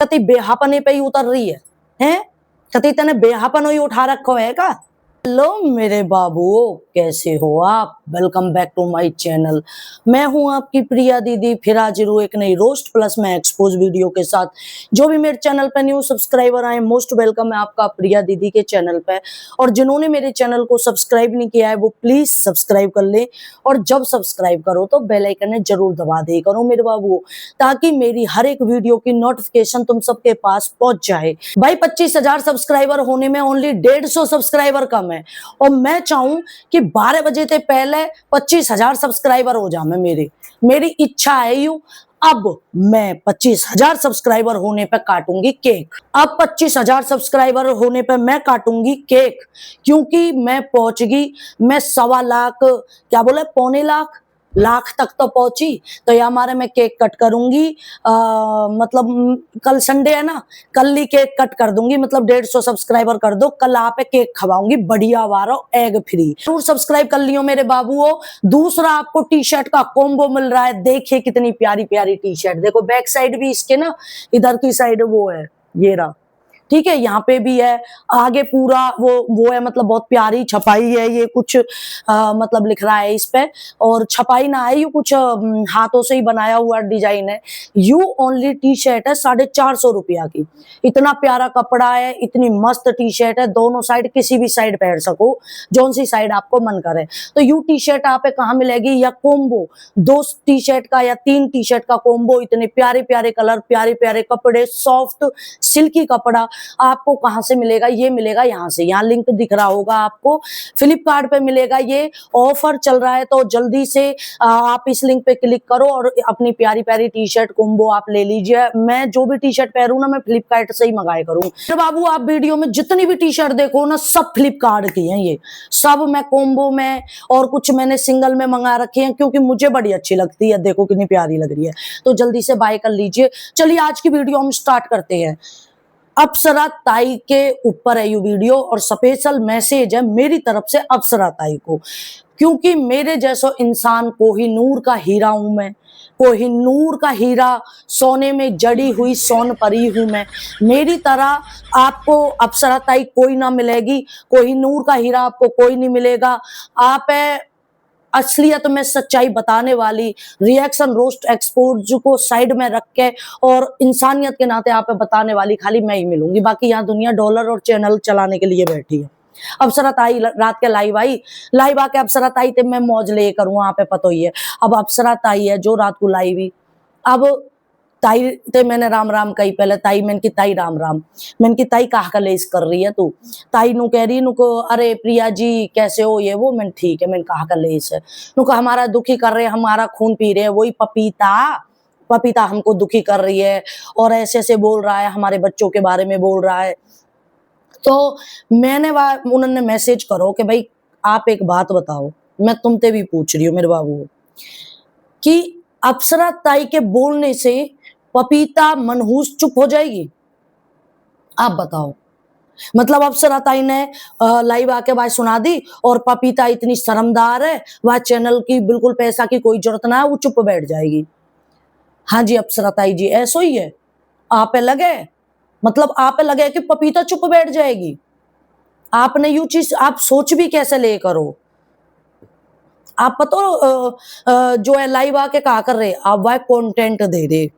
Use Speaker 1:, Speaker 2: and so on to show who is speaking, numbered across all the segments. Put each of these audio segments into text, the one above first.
Speaker 1: कति बेहापने पे ही उतर रही है, हैं? कति तने बेहापन ही उठा रखो है का? हेलो मेरे बाबू, कैसे हो आप? Welcome back to my channel. मैं हूं आपकी प्रिया दीदी, फिर हाजिर हूं एक नई रोस्ट प्लस में एक्सपोज वीडियो के साथ। जो भी मेरे चैनल पे न्यू सब्सक्राइबर आए, मोस्ट वेलकम है आपका प्रिया दीदी के चैनल पे। और जिन्होंने मेरे चैनल को सब्सक्राइब नहीं किया है वो प्लीज सब्सक्राइब कर ले, और जब सब्सक्राइब करो तो बेल आइकन जरूर दबा दे करो मेरे बाबू, ताकि मेरी हर एक वीडियो की नोटिफिकेशन तुम सबके पास पहुंच जाए। भाई 25,000 सब्सक्राइबर होने में ओनली 150 सब्सक्राइबर कम है, और मैं चाहूं कि 12 बजे से पहले 25,000 सब्सक्राइबर हो जाए। मेरी इच्छा है यूं। अब मैं 25,000 सब्सक्राइबर होने पे काटूंगी केक। अब 25,000 सब्सक्राइबर होने पे मैं काटूंगी केक, क्योंकि मैं पहुंच गई। मैं 1.25 लाख, क्या बोले, 1.25 लाख तक तो पहुंची। तो ये हमारे मैं केक कट करूंगी। मतलब कल संडे है ना, कल ही केक कट कर दूंगी। मतलब 150 सब्सक्राइबर कर दो, कल आप केक खवाऊंगी बढ़िया वाला, एग फ्री। जरूर सब्सक्राइब कर लियो मेरे बाबूओ। दूसरा, आपको टी शर्ट का कॉम्बो मिल रहा है। देखिए कितनी प्यारी प्यारी टी शर्ट, देखो बैक साइड भी इसके ना, इधर की साइड वो है, ये रहा, ठीक है, यहाँ पे भी है, आगे पूरा वो है। मतलब बहुत प्यारी छपाई है ये, कुछ मतलब लिख रहा है इस पे, और छपाई ना है, ये कुछ हाथों से ही बनाया हुआ डिजाइन है। यू ओनली टी शर्ट है 450 रुपया की। इतना प्यारा कपड़ा है, इतनी मस्त टी शर्ट है, दोनों साइड किसी भी साइड पहन सको, जौन सी साइड आपको मन करे। तो यू टी शर्ट आप कहाँ मिलेगी, या कोम्बो 2 टी शर्ट का या 3 टी शर्ट का कोम्बो, इतने प्यारे प्यारे कलर, प्यारे प्यारे कपड़े, सॉफ्ट सिल्की कपड़ा आपको कहां से मिलेगा? ये मिलेगा यहां से, यहाँ लिंक दिख रहा होगा आपको, फ्लिपकार्ट पे मिलेगा। ये ऑफर चल रहा है, तो जल्दी से आप इस लिंक पे क्लिक करो और अपनी प्यारी प्यारी टी शर्ट कोम्बो आप ले लीजिए। मैं जो भी टी शर्ट पहनूं ना, मैं फ्लिपकार्ट से ही मंगाया करूं। तो बाबू आप वीडियो में जितनी भी टी शर्ट देखो ना, सब फ्लिपकार्ट की हैं। ये सब मैं कोम्बो में, और कुछ मैंने सिंगल में मंगा रखी है, क्योंकि मुझे बड़ी अच्छी लगती है। देखो कितनी प्यारी लग रही है, तो जल्दी से बाय कर लीजिए। चलिए आज की वीडियो हम स्टार्ट करते हैं। अप्सरा ताई के ऊपर है ये वीडियो, और स्पेशल मैसेज है मेरी तरफ से अप्सरा ताई को, क्योंकि मेरे जैसो इंसान कोहिनूर का हीरा हूं मैं। कोहिनूर का हीरा, सोने में जड़ी हुई सोन परी हूं मैं। मेरी तरह आपको अप्सरा ताई कोई ना मिलेगी, कोहिनूर का हीरा आपको कोई नहीं मिलेगा। आप असलियत में सच्चाई बताने वाली, रिएक्शन रोस्ट एक्सपोज को साइड में रख के और इंसानियत के नाते आप बताने वाली खाली मैं ही मिलूंगी। बाकी यहाँ दुनिया डॉलर और चैनल चलाने के लिए बैठी है। अप्सरा ताई रात के लाइव आके अप्सरा ताई ते मैं मौज ले करूँ, वहां पे पता ही है। अब अप्सरा ताई है जो रात को लाइव ही, अब ताई ते मैंने राम राम कही पहले। ताई मैंने की ताई राम राम, मैंने की ताई कहा कलेश कर रही है तू? ताई नु कह रही नुको, अरे प्रिया जी कैसे हो, ये वो। मैंने ठीक है, मैंने कहा कलेश है नुको, हमारा दुखी कर रहे हैं, हमारा खून पी रहे हैं, वही पपीता हमको दुखी कर रही है, और ऐसे ऐसे बोल रहा है, हमारे बच्चों के बारे में बोल रहा है। तो मैंने उन्होंने मैसेज करो कि भाई आप एक बात बताओ, मैं तुमसे भी पूछ रही हूँ मेरे बाबू, कि अप्सरा ताई के बोलने से पपीता मनहूस चुप हो जाएगी? आप बताओ। मतलब अप्सरा ताई ने लाइव आके बात सुना दी, और पपीता इतनी शर्मदार है, वह चैनल की बिल्कुल पैसा की कोई जरूरत ना है, वो चुप बैठ जाएगी। हाँ जी अप्सरा ताई जी, ऐसा ही है? आप लगे, मतलब आप लगे कि पपीता चुप बैठ जाएगी? आपने यू चीज आप सोच भी कैसे ले करो? आप पता जो है लाइव आके कहा कर रहे, आप वह कंटेंट दे दे,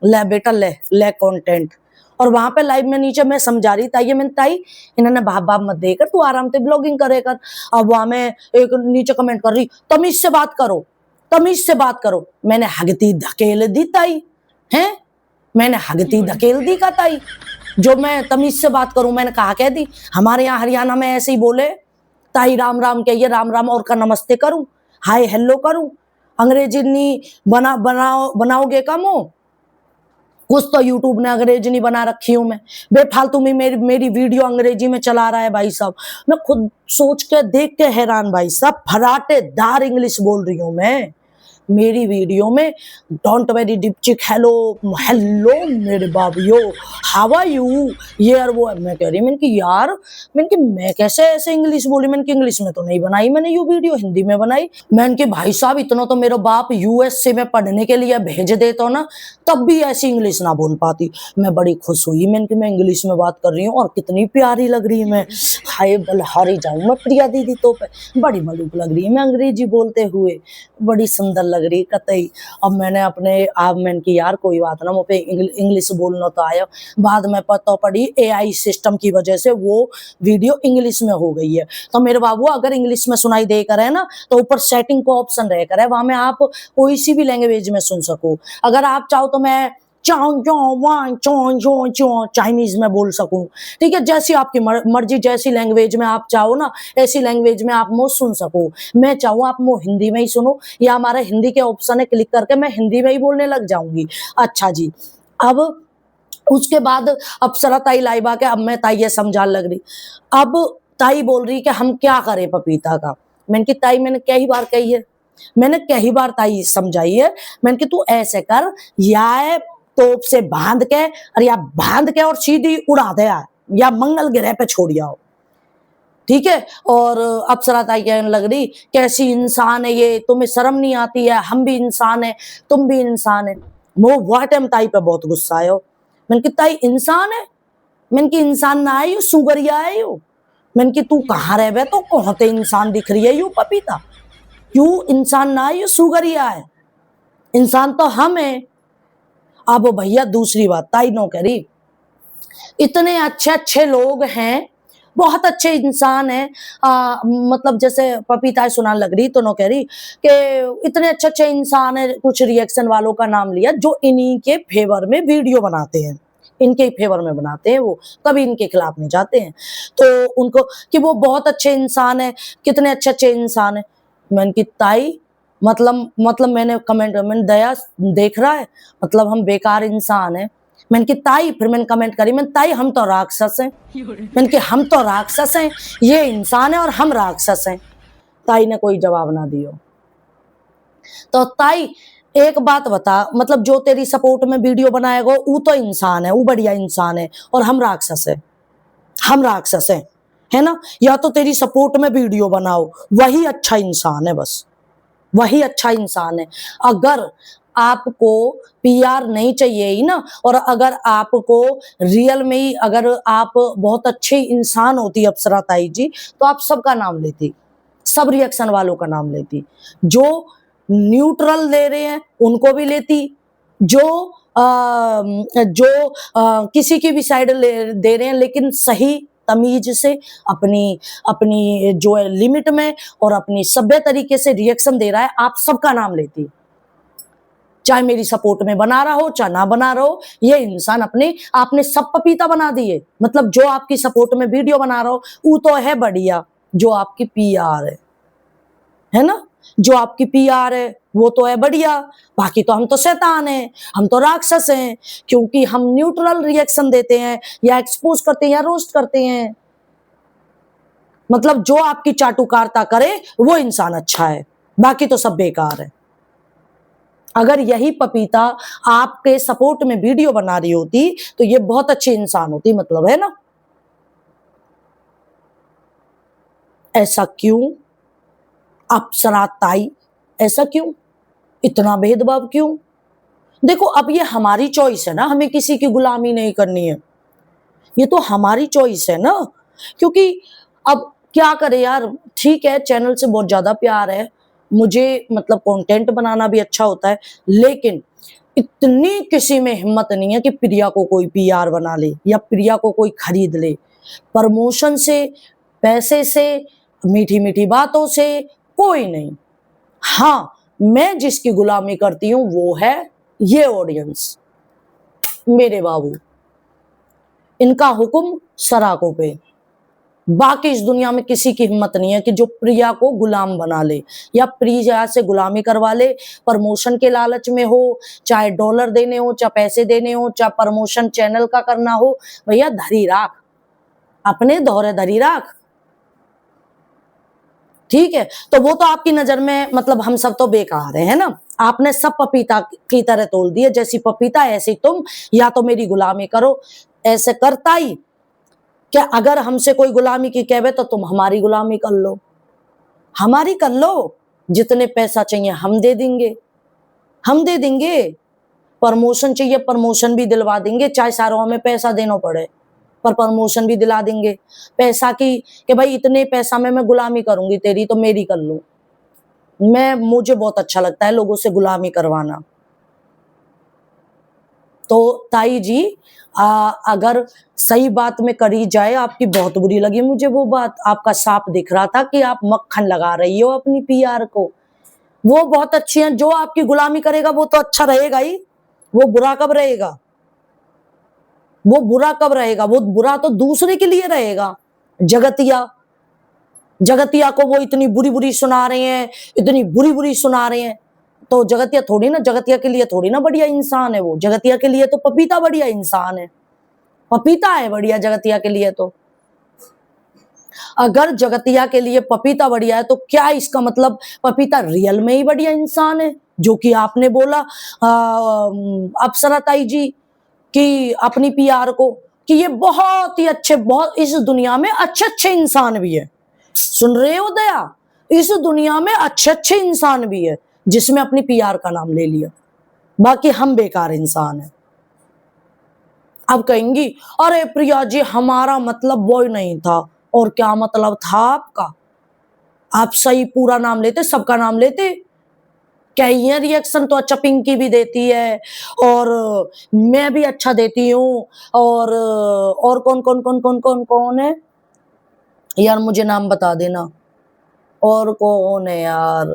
Speaker 1: ले बेटा ले कंटेंट। और वहां पे लाइव में नीचे मैं समझा रही ताई, मैंने ताई इन्होंने भाप भाप मत देकर, तू आराम से ब्लॉगिंग करे कर। अब वहां में एक नीचे कमेंट कर रही, तमीज से बात करो, तमीज से बात करो। मैंने हगती धकेल दी ताई, हैं? मैंने हगती धकेल दी का ताई, जो मैं तमीज से बात करूं? मैंने कहा कह दी, हमारे यहाँ हरियाणा में ऐसे ही बोले, ताई राम राम कहिए, राम राम और का नमस्ते करूं, हाय हेलो करूं, अंग्रेजी नहीं बनाओगे का मुंह? कुछ तो यूट्यूब ने अंग्रेजी नहीं बना रखी हूं मैं, बेफालतू में मेरी वीडियो अंग्रेजी में चला रहा है भाई साहब। मैं खुद सोच के देख के हैरान भाई साहब, फराटेदार इंग्लिश बोल रही हूं मैं, मेरी वीडियो में डोंट वेरी डिप चिक हेलो हेलो मेरे बाबियो हाउ आर यू ये और वो। मैं कह रही मैंने कि यार मैंने कि मैं कैसे ऐसे इंग्लिश बोली, मैंने कि इंग्लिश में तो नहीं बनाई मैंने ये वीडियो, हिंदी में बनाई। मैंने कि भाई साहब इतना तो मेरा बाप यूएसए में पढ़ने के लिए भेज देता ना, तब भी ऐसी इंग्लिश ना बोल पाती। मैं बड़ी खुश हुई, मैंने कि मैं इंग्लिश में बात कर रही हूँ और कितनी प्यारी लग रही है मैं, हाय बलहारी जाऊं मैं प्रिया दीदी तो पे बड़ी मलूक लग रही है मैं अंग्रेजी बोलते हुए, बड़ी सुंदर लग रही कतई। अब मैंने मैंने की यार कोई बात ना, मुझे इंग्लिश बोलना तो आया। बाद में पता पड़ी एआई सिस्टम की वजह से वो वीडियो इंग्लिश में हो गई है। तो मेरे बाबू अगर इंग्लिश में सुनाई दे कर है ना, तो ऊपर सेटिंग को ऑप्शन रह कर है, वहां में आप कोई सी भी लैंग्वेज में सुन सको। अगर आप चाहो तो मैं चाइनीज में बोल सकूं, ठीक है, जैसी आपकी मर्जी, जैसी लैंग्वेज में आप चाहो ना ऐसी लैंग्वेज में आप मुझ सुन सको। मैं चाहूँ आप मुझ हिंदी में ही सुनो, या हमारे हिंदी के ऑप्शन है क्लिक करके मैं हिंदी में ही बोलने लग जाऊंगी। अच्छा जी, अब उसके बाद अप्सरा ताई लाइबा के, अब मैं ताई ये समझाने लग रही। अब ताई बोल रही कि हम क्या करें पपीता का। मैंने कि ताई मैंने कई बार कही है, मैंने कई बार ताई समझाई है, मैंने कि तू ऐसे कर, या तोप से बांध के और या बांध के और सीधी उड़ा दे या मंगल ग्रह पे छोड़ आओ, ठीक है। और अप्सरा ताई कहने लग रही कैसी इंसान है ये, तुम्हें शर्म नहीं आती है, हम भी इंसान है तुम भी इंसान है। वो टाइम ताई पे बहुत गुस्सा आयो। मैंने कि ताई इंसान है, मैंने कि इंसान ना है यू सुगरिया है यू। मैंने कि तू कहाँ रह बे, तो कहते इंसान दिख रही है यू पपीता, यू इंसान ना है यू सुगरिया है, इंसान तो हम है। अब भैया दूसरी बात ताई नो करी, इतने अच्छे अच्छे लोग हैं, बहुत अच्छे इंसान है, मतलब जैसे पपीता सुना लग रही तो नो कह रही कि इतने अच्छे अच्छे इंसान है, कुछ रिएक्शन वालों का नाम लिया जो इन्हीं के फेवर में वीडियो बनाते हैं, इनके फेवर में बनाते हैं, वो कभी इनके खिलाफ नहीं जाते हैं। तो उनको कि वो बहुत अच्छे इंसान है, कितने अच्छे अच्छे इंसान है। मैंने की ताई मतलब मैंने कमेंट मैंने दया देख रहा है, मतलब हम बेकार इंसान है। मैंने की ताई, फिर मैंने कमेंट करी, मैंने ताई हम तो राक्षस हैं, मैंने कि हम तो राक्षस हैं, ये इंसान है और हम राक्षस हैं। ताई ने कोई जवाब ना दियो। तो ताई एक बात बता, मतलब जो तेरी सपोर्ट में वीडियो बनाएगा वो तो इंसान है, वो बढ़िया इंसान है और हम राक्षस है, हम राक्षस है ना। या तो तेरी सपोर्ट में वीडियो बनाओ, वही अच्छा इंसान है, बस वही अच्छा इंसान है। अगर आपको पीआर नहीं चाहिए ही ना, और अगर आपको रियल में ही अगर आप बहुत अच्छे इंसान होती अप्सरा ताई जी, तो आप सबका नाम लेती, सब रिएक्शन वालों का नाम लेती, जो न्यूट्रल दे रहे हैं उनको भी लेती, जो किसी की भी साइड दे रहे हैं लेकिन सही तमीज से अपनी अपनी जो है लिमिट में और अपनी सभ्य तरीके से रिएक्शन दे रहा है, आप सबका नाम लेती, चाहे मेरी सपोर्ट में बना रहा हो चाहे ना बना रहा हो। ये इंसान अपने आपने सब पपीता बना दिए, मतलब जो आपकी सपोर्ट में वीडियो बना रहा हो वो तो है बढ़िया, जो आपकी पीआर है ना, जो आपकी पीआर है वो तो है बढ़िया, बाकी तो हम तो शैतान हैं, हम तो राक्षस हैं, क्योंकि हम न्यूट्रल रिएक्शन देते हैं या एक्सपोज करते हैं या रोस्ट करते हैं। मतलब जो आपकी चाटुकारिता करे वो इंसान अच्छा है, बाकी तो सब बेकार है। अगर यही पपीता आपके सपोर्ट में वीडियो बना रही होती तो ये बहुत अच्छी इंसान होती, मतलब है ना। ऐसा क्यों अप्सरा ताई, ऐसा क्यों, इतना भेदभाव क्यों? देखो अब ये हमारी चॉइस है ना, हमें किसी की गुलामी नहीं करनी है, ये तो हमारी चॉइस है ना। क्योंकि अब क्या करे यार, ठीक है चैनल से बहुत ज्यादा प्यार है मुझे, मतलब कंटेंट बनाना भी अच्छा होता है, लेकिन इतनी किसी में हिम्मत नहीं है कि प्रिया को कोई पीआर बना ले या प्रिया को कोई खरीद ले। प्रमोशन से, पैसे से, मीठी मीठी बातों से कोई नहीं। हाँ, मैं जिसकी गुलामी करती हूं वो है ये ऑडियंस, मेरे बाबू, इनका हुक्म सराकों पे। बाकी इस दुनिया में किसी की हिम्मत नहीं है कि जो प्रिया को गुलाम बना ले या प्रिया से गुलामी करवा ले, प्रमोशन के लालच में हो, चाहे डॉलर देने हो, चाहे पैसे देने हो, चाहे प्रमोशन चैनल का करना हो। भैया धरी राख, अपने दौरे धरी राख, ठीक है। तो वो तो आपकी नजर में मतलब हम सब तो बेकार है ना, आपने सब पपीता की तरह तोल दिए, जैसी पपीता ऐसी तुम, या तो मेरी गुलामी करो। ऐसे करता ही क्या, अगर हमसे कोई गुलामी की कहवे तो तुम हमारी गुलामी कर लो, हमारी कर लो। जितने पैसा चाहिए हम दे देंगे, हम दे देंगे। प्रमोशन चाहिए, प्रमोशन भी दिलवा देंगे, चाहे सारों में पैसा देना पड़े, पर प्रमोशन भी दिला देंगे। पैसा की कि भाई इतने पैसा में मैं गुलामी करूंगी तेरी, तो मेरी कर लो। मुझे बहुत अच्छा लगता है लोगों से गुलामी करवाना। तो ताई जी, अगर सही बात में करी जाए, आपकी बहुत बुरी लगी मुझे वो बात। आपका साफ दिख रहा था कि आप मक्खन लगा रही हो अपनी पीआर को। वो बहुत अच्छी है, जो आपकी गुलामी करेगा वो तो अच्छा रहेगा ही, वो बुरा कब रहेगा? वो बुरा कब रहेगा? वो बुरा तो दूसरे के लिए रहेगा। जगतिया, जगतिया को वो इतनी बुरी बुरी सुना रहे हैं, इतनी बुरी बुरी सुना रहे हैं, तो जगतिया थोड़ी ना, जगतिया के लिए थोड़ी ना बढ़िया इंसान है वो। जगतिया के लिए तो पपीता बढ़िया इंसान है, पपीता है बढ़िया जगतिया के लिए। तो अगर जगतिया के लिए पपीता बढ़िया है, तो क्या इसका मतलब पपीता रियल में ही बढ़िया इंसान है? जो कि आपने बोला अप्सरा ताई जी कि अपनी पीआर को, कि ये बहुत ही अच्छे, बहुत इस दुनिया में अच्छे अच्छे इंसान भी है। सुन रहे हो दया, इस दुनिया में अच्छे अच्छे इंसान भी है, जिसमें अपनी पीआर का नाम ले लिया, बाकी हम बेकार इंसान हैं। अब कहेंगी अरे प्रिया जी हमारा मतलब वो ही नहीं था। और क्या मतलब था आपका? आप सही पूरा नाम लेते, सबका नाम लेते। क्या ये रिएक्शन तो अच्छा पिंकी भी देती है, और मैं भी अच्छा देती हूँ, और कौन कौन कौन कौन कौन कौन है यार, मुझे नाम बता देना। और कौन है यार,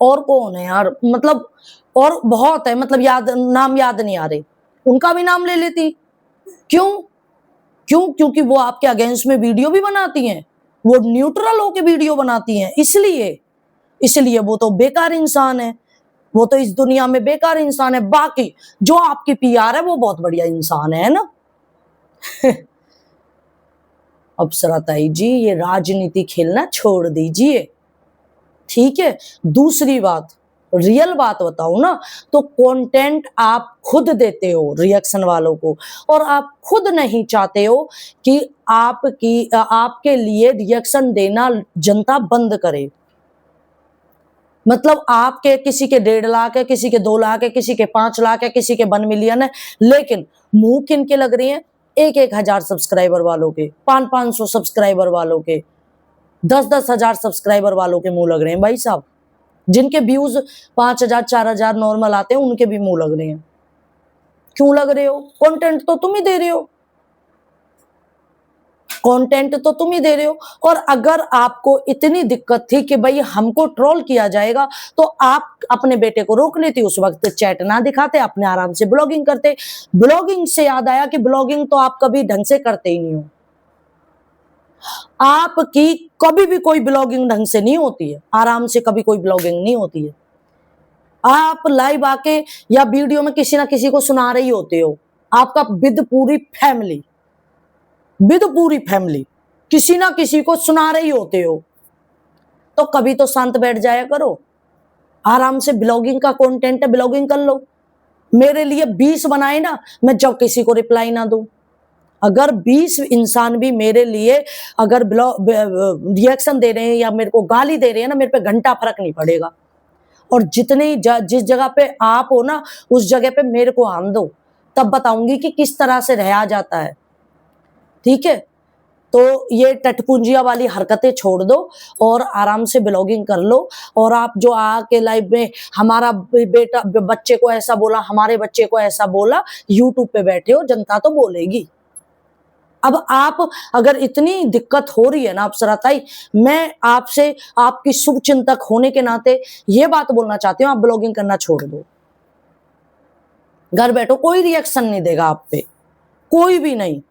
Speaker 1: और कौन है यार, मतलब और बहुत है, मतलब नाम याद नहीं आ रहे। उनका भी नाम ले लेती। क्यों? क्यों? क्योंकि वो आपके अगेंस्ट में वीडियो भी बनाती हैं, वो न्यूट्रल होके वीडियो बनाती हैं, इसलिए वो तो बेकार इंसान है, वो तो इस दुनिया में बेकार इंसान है। बाकी जो आपकी पीआर है वो बहुत बढ़िया इंसान है ना। अप्सरा ताई जी, ये राजनीति खेलना छोड़ दीजिए, ठीक है? दूसरी बात, रियल बात बताओ ना, तो कंटेंट आप खुद देते हो रिएक्शन वालों को, और आप खुद नहीं चाहते हो कि आपके लिए रिएक्शन देना जनता बंद करे। मतलब आपके किसी के 1.5 लाख है, किसी के 2 लाख है, किसी के 5 लाख है, किसी के 1 मिलियन है, लेकिन मुंह किनके लग रही हैं? 1-1 हजार सब्सक्राइबर वालों के, 500-500 सब्सक्राइबर वालों के, 10-10 हजार सब्सक्राइबर वालों के मुंह लग रहे हैं भाई साहब। जिनके व्यूज 5,000 4,000 नॉर्मल आते हैं, उनके भी मुंह लग रहे हैं। क्यों लग रहे हो? कंटेंट तो तुम ही दे रहे हो, कंटेंट तो तुम ही दे रहे हो। और अगर आपको इतनी दिक्कत थी कि भाई हमको ट्रोल किया जाएगा, तो आप अपने बेटे को रोक लेती, उस वक्त चैट ना दिखाते, अपने आराम से ब्लॉगिंग करते। ब्लॉगिंग से याद आया कि ब्लॉगिंग तो आप कभी ढंग से करते ही नहीं हो, आपकी कभी भी कोई ब्लॉगिंग ढंग से नहीं होती है, आराम से कभी कोई ब्लॉगिंग नहीं होती है। आप लाइव आके या वीडियो में किसी ना किसी को सुना रही होते हो, आपका विद पूरी फैमिली किसी ना किसी को सुना रही होते हो, तो कभी तो शांत बैठ जाया करो। आराम से ब्लॉगिंग का कंटेंट है, ब्लॉगिंग कर लो। मेरे लिए 20 बनाए ना, मैं जब किसी को रिप्लाई ना दूं। अगर 20 इंसान भी मेरे लिए अगर रिएक्शन दे रहे हैं या मेरे को गाली दे रहे हैं ना, मेरे पे घंटा फर्क नहीं पड़ेगा। और जिस जगह पे आप हो ना, उस जगह पे मेरे को आन दो, तब बताऊंगी कि किस तरह से रहा जाता है, ठीक है? तो ये टटपुंजिया वाली हरकतें छोड़ दो और आराम से ब्लॉगिंग कर लो। और आप जो आके लाइव में हमारा बेटा बच्चे को ऐसा बोला, हमारे बच्चे को ऐसा बोला, यूट्यूब पे बैठे हो, जनता तो बोलेगी। अब आप अगर इतनी दिक्कत हो रही है ना अप्सरा ताई, मैं आपसे आपकी शुभ चिंतक होने के नाते ये बात बोलना चाहती हूँ, आप ब्लॉगिंग करना छोड़ दो। घर बैठो, कोई रिएक्शन नहीं देगा आप पे, कोई भी नहीं।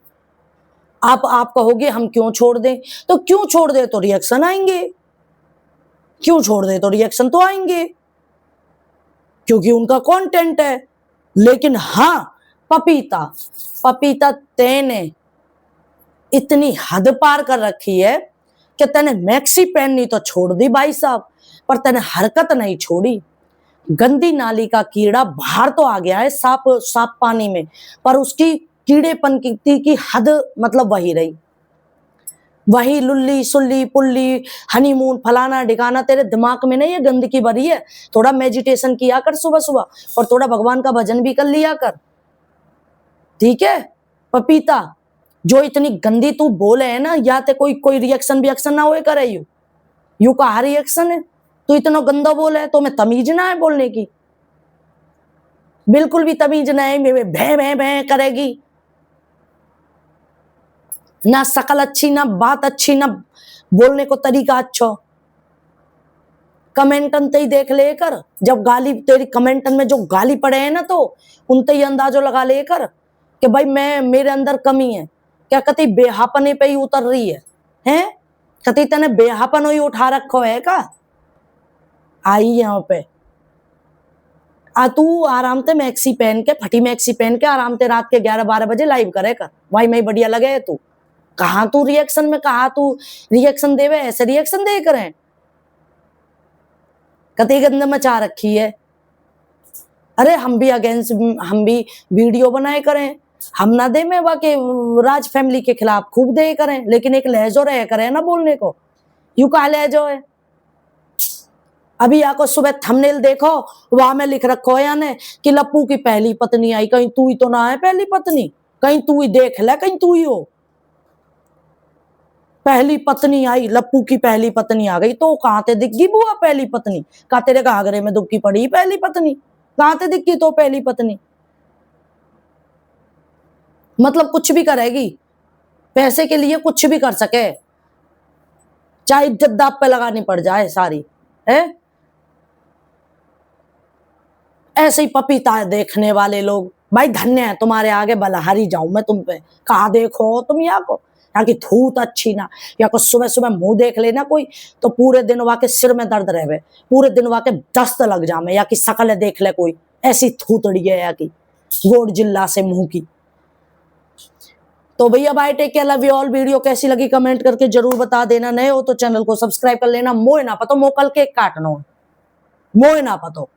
Speaker 1: आप कहोगे हम क्यों छोड़ दें, तो क्यों छोड़ दे, तो रिएक्शन आएंगे, क्यों छोड़ दे तो रिएक्शन तो आएंगे, क्योंकि उनका कंटेंट है। लेकिन हाँ, पपीता तेने इतनी हद पार कर रखी है कि तेने मैक्सी पहननी तो छोड़ दी भाई साहब। पर तने हरकत नहीं छोड़ी। गंदी नाली का कीड़ा बाहर तो आ गया है साफ साफ पानी में, पर उसकी कीड़ेपन की हद मतलब वही रही, वही लुल्ली सुल्ली पुल्ली हनीमून फलाना ढिकाना। तेरे दिमाग में नहीं ये गंदगी भरी है। थोड़ा मेडिटेशन किया कर सुबह सुबह, और थोड़ा भगवान का भजन भी कर लिया कर, ठीक है। पपीता, जो इतनी गंदी तू बोले है ना, या ते कोई रिएक्शन ना होए करे यू कहा रिएक्शन है? तू इतना गंदा बोले है तो मैं तमीज ना है बोलने की? बिल्कुल भी तमीज ना है। भे भे भे करेगी, ना शकल अच्छी, ना बात अच्छी, ना बोलने को तरीका अच्छा। कमेंटन ते ही देख लेकर, जब गाली तेरी कमेंटन में जो गाली पड़े हैं ना, तो उनते ही अंदाजो लगा लेकर कि भाई मेरे अंदर कमी है। क्या कति बेहापने पे ही उतर रही है, हैं? कति तने बेहापन ही उठा रखो है का? आई यहाँ पे तू आराम से मैक्सी पहन के, फटी मैक्सी पहन के आराम से रात के 11-12 बजे लाइव करे कर, भाई मैं बढ़िया लगे है तू। कहा तू रिएक्शन में, कहा तू रिएक्शन देवे, ऐसे रिएक्शन दे करें? कति गंद मचा रखी है। अरे हम भी अगेंस्ट, हम भी वीडियो बनाए करें, हम ना दे में वाके राज फैमिली के खिलाफ खूब दे करें, लेकिन एक लहजो रहे करे ना बोलने को। यू कहा लहजो है? अभी आको सुबह थंबनेल देखो, वहां में लिख रखो है याने कि लप्पू की पहली पत्नी आई। कहीं तू ही तो ना है पहली पत्नी? कहीं तू ही देख ले, कहीं तू ही हो। पहली पत्नी आई, लप्पू की पहली पत्नी आ गई, तो कहां ते दिखगी बुआ पहली पत्नी? कहा तेरे घाघरे में दुबकी पड़ी पहली पत्नी? कहां ते दिखगी तो पहली पत्नी? मतलब कुछ भी करेगी, पैसे के लिए कुछ भी कर सके, चाहे इज्जत दाप पे लगानी पड़ जाए सारी, है? ऐसे ही पपीता देखने वाले लोग, भाई धन्य है तुम्हारे आगे, बलहारी जाऊं मैं तुम पे। कहा देखो तुम यहाँ को, यहाँ की थूत अच्छी ना, या को सुबह सुबह मुंह देख लेना कोई, तो पूरे दिन वहां के सिर में दर्द रहे, पूरे दिन वहां के दस्त लग जामे। या की शकल देख ले कोई, ऐसी थूतड़ी है या की गोड़ जिल्ला से मुंह की। तो भैया bye, take care, love you all. Video कैसी लगी कमेंट करके जरूर बता देना। नए हो तो चैनल को सब्सक्राइब कर लेना। मोए ना पतो मोकल केक काटनो, मोए ना पतो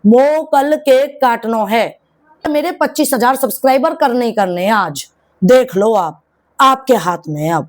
Speaker 1: मो कल केक काटनो है। मेरे 25,000 सब्सक्राइबर करने ही करने हैं आज, देख लो आप, आपके हाथ में है अब,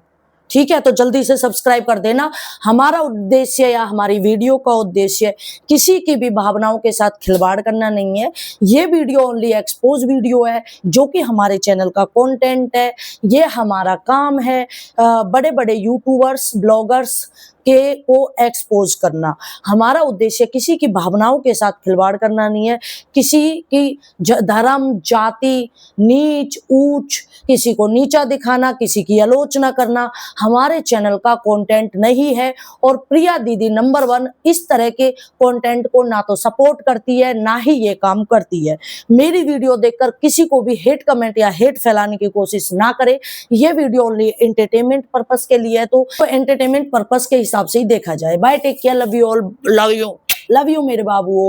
Speaker 1: ठीक है। तो जल्दी से सब्सक्राइब कर देना। हमारा उद्देश्य या हमारी वीडियो का उद्देश्य किसी की भी भावनाओं के साथ खिलवाड़ करना नहीं है। ये वीडियो ओनली एक्सपोज वीडियो है, जो कि हमारे चैनल का कंटेंट है, ये हमारा काम है। बड़े बड़े यूट्यूबर्स ब्लॉगर्स के को एक्सपोज करना, हमारा उद्देश्य किसी की भावनाओं के साथ खिलवाड़ करना नहीं है। किसी की धर्म जाति नीच ऊंच, किसी को नीचा दिखाना, किसी की आलोचना करना हमारे चैनल का कंटेंट नहीं है। और प्रिया दीदी नंबर 1 इस तरह के कंटेंट को ना तो सपोर्ट करती है, ना ही ये काम करती है। मेरी वीडियो देखकर किसी को भी हेट कमेंट या हेट फैलाने की कोशिश ना करे। ये वीडियो ओनली एंटरटेनमेंट पर्पस के लिए है, तो एंटरटेनमेंट पर्पस के हिसाब से ही देखा जाए। Bye, take care, love you all, love you मेरे बाबू।